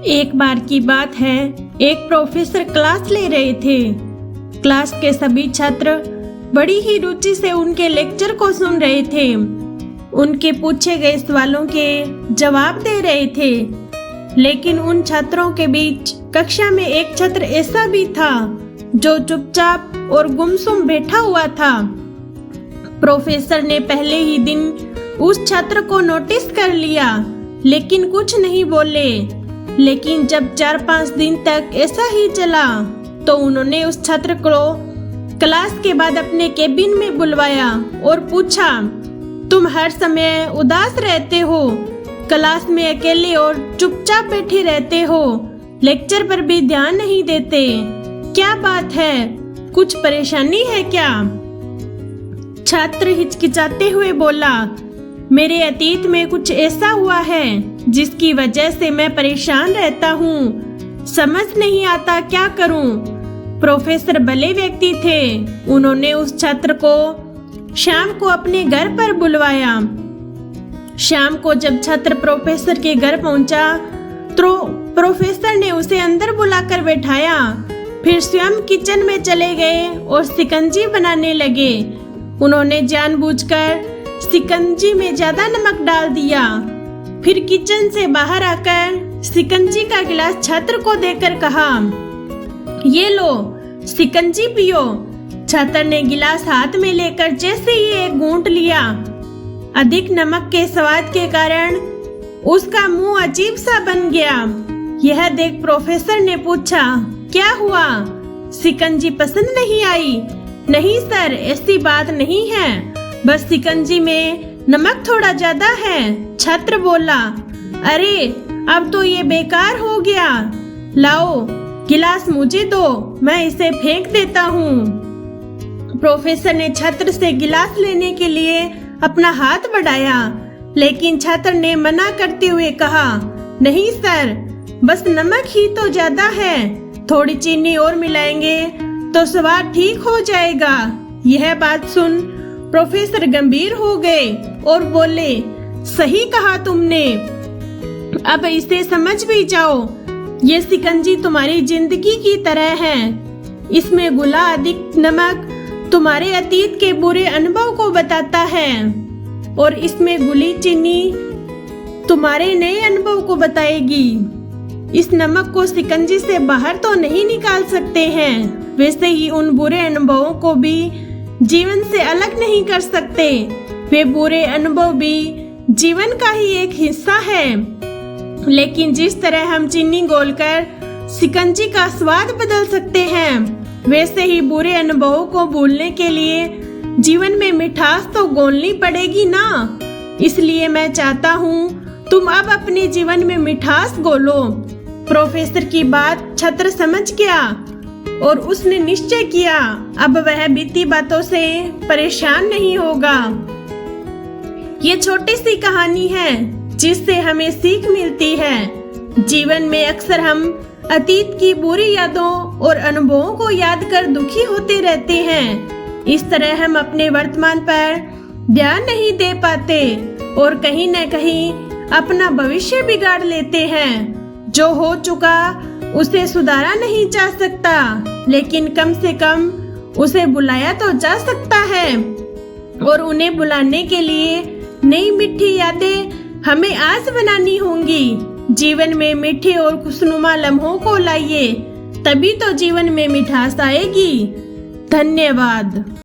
एक बार की बात है, एक प्रोफेसर क्लास ले रहे थे। क्लास के सभी छात्र बड़ी ही रुचि से उनके लेक्चर को सुन रहे थे। उनके पूछे गए सवालों के जवाब दे रहे थे। लेकिन उन छात्रों के बीच कक्षा में एक छात्र ऐसा भी था जो चुपचाप और गुमसुम बैठा हुआ था। प्रोफेसर ने पहले ही दिन उस छात्र को नोटिस कर लिया, लेकिन कुछ नहीं बोले। लेकिन जब 4-5 दिन तक ऐसा ही चला तो उन्होंने उस छात्र को क्लास के बाद अपने केबिन में बुलवाया और पूछा, तुम हर समय उदास रहते हो, क्लास में अकेले और चुपचाप बैठे रहते हो, लेक्चर पर भी ध्यान नहीं देते, क्या बात है, कुछ परेशानी है क्या? छात्र हिचकिचाते हुए बोला, मेरे अतीत में कुछ ऐसा हुआ है जिसकी वजह से मैं परेशान रहता हूँ, समझ नहीं आता क्या करूँ। प्रोफेसर भले व्यक्ति थे। उन्होंने उस छात्र को शाम को अपने घर पर बुलवाया। शाम को जब छात्र प्रोफेसर के घर पहुंचा तो प्रोफेसर ने उसे अंदर बुलाकर बैठाया। फिर स्वयं किचन में चले गए और शिकंजी बनाने लगे। उन्होंने जानबूझकर शिकंजी में ज्यादा नमक डाल दिया। फिर किचन से बाहर आकर शिकंजी का गिलास छात्र को देकर कहा, ये लो शिकंजी पियो। छात्र ने गिलास हाथ में लेकर जैसे ही एक घूंट लिया, अधिक नमक के स्वाद के कारण उसका मुंह अजीब सा बन गया। यह देख प्रोफेसर ने पूछा, क्या हुआ, शिकंजी पसंद नहीं आई? नहीं सर, ऐसी बात नहीं है, बस शिकंजी में नमक थोड़ा ज्यादा है। छात्र बोला, अरे अब तो ये बेकार हो गया, लाओ गिलास मुझे दो, मैं इसे फेंक देता हूँ। प्रोफेसर ने छात्र से गिलास लेने के लिए अपना हाथ बढ़ाया, लेकिन छात्र ने मना करते हुए कहा, नहीं सर, बस नमक ही तो ज्यादा है, थोड़ी चीनी और मिलाएंगे तो स्वाद ठीक हो जाएगा। यह बात सुन प्रोफेसर गंभीर हो गए और बोले, सही कहा तुमने, अब इसे समझ भी जाओ। ये शिकंजी तुम्हारी जिंदगी की तरह है। इसमें घुला अधिक नमक तुम्हारे अतीत के बुरे अनुभव को बताता है और इसमें घुली चीनी तुम्हारे नए अनुभव को बताएगी। इस नमक को शिकंजी से बाहर तो नहीं निकाल सकते हैं, वैसे ही उन बुरे अनुभवों को भी जीवन से अलग नहीं कर सकते। वे बुरे अनुभव भी जीवन का ही एक हिस्सा है। लेकिन जिस तरह हम चीनी घोलकर शिकंजी का स्वाद बदल सकते हैं, वैसे ही बुरे अनुभवों को भूलने के लिए जीवन में मिठास तो घोलनी पड़ेगी ना। इसलिए मैं चाहता हूँ तुम अब अपने जीवन में मिठास घोलो। प्रोफेसर की बात छात्र समझ गया और उसने निश्चय किया, अब वह बीती बातों से परेशान नहीं होगा। ये छोटी सी कहानी है जिससे हमें सीख मिलती है। जीवन में अक्सर हम अतीत की बुरी यादों और अनुभवों को याद कर दुखी होते रहते हैं। इस तरह हम अपने वर्तमान पर ध्यान नहीं दे पाते और कहीं न कहीं अपना भविष्य बिगाड़ लेते हैं। जो हो चुका उसे सुधारा नहीं जा सकता, लेकिन कम से कम उसे बुलाया तो जा सकता है। और उन्हें बुलाने के लिए नई मीठी यादें हमें आज बनानी होंगी। जीवन में मीठे और खुशनुमा लम्हों को लाइए, तभी तो जीवन में मिठास आएगी। धन्यवाद।